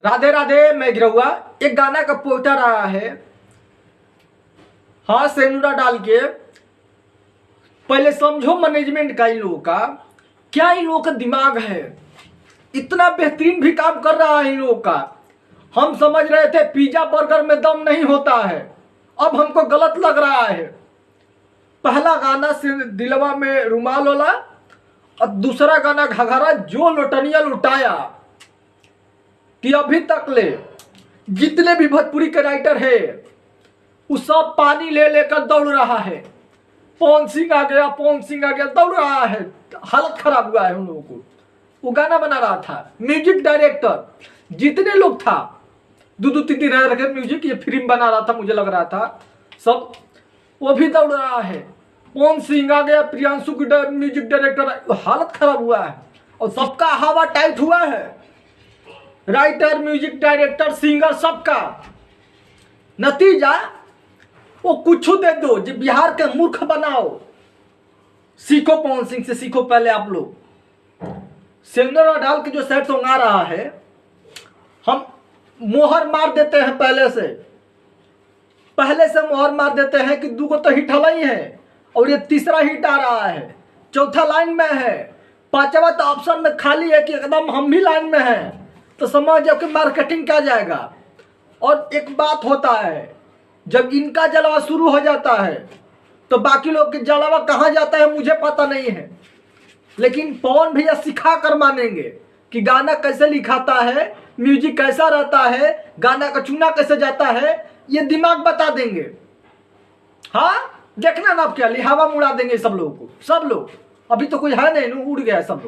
राधे राधे। मैं गिरहुआ एक गाना का पोस्टर आया है, हाँ सेनुरा डाल के। पहले समझो मैनेजमेंट का इन लोगों का, क्या इन लोगों का दिमाग है, इतना बेहतरीन भी काम कर रहा है इन लोगों का। हम समझ रहे थे पिज्जा बर्गर में दम नहीं होता है, अब हमको गलत लग रहा है। पहला गाना से दिलवा में रुमाल वाला और दूसरा गाना घघरा जो लोटनिया लुटाया, कि अभी तक ले जितने भी भोजपुरी के राइटर है वो सब पानी ले लेकर दौड़ रहा है। पवन सिंह आ गया, पवन सिंह आ गया, दौड़ रहा है, हालत खराब हुआ है उन लोगों को। वो गाना बना रहा था, म्यूजिक डायरेक्टर जितने लोग था, दो तीन दिन रह रखे म्यूजिक, ये फिल्म बना रहा था, मुझे लग रहा था सब, वो भी दौड़ रहा है। पवन सिंह आ गया, प्रियांशु की म्यूजिक डायरेक्टर, हालत खराब हुआ है और सबका हवा टाइट हुआ है। राइटर, म्यूजिक डायरेक्टर, सिंगर, सबका नतीजा वो कुछ दे दो जो बिहार के मूर्ख बनाओ। सीखो पवन सिंह से, सीखो पहले आप लोग। सेनुरा डाल के जो सैड सॉन्ग आ रहा है, हम मोहर मार देते हैं पहले से मोहर मार देते हैं कि दो तो हिट हला ही है और ये तीसरा हिट आ रहा है, चौथा लाइन में है, पांचवा तो ऑप्शन में खाली है कि एकदम हम भी लाइन में हैं। तो समझ जाओ कि मार्केटिंग क्या जाएगा। और एक बात होता है, जब इनका जलवा शुरू हो जाता है तो बाकी लोग के जलवा कहाँ जाता है मुझे पता नहीं है, लेकिन पवन भैया सिखा कर मानेंगे कि गाना कैसे लिखाता है, म्यूजिक कैसा रहता है, गाना का चुना कैसे जाता है, ये दिमाग बता देंगे। हाँ देखना ना, आप क्या लिहावा मुड़ा देंगे सब लोगों को, सब लोग। अभी तो कोई है नहीं, उड़ गया सब लोग।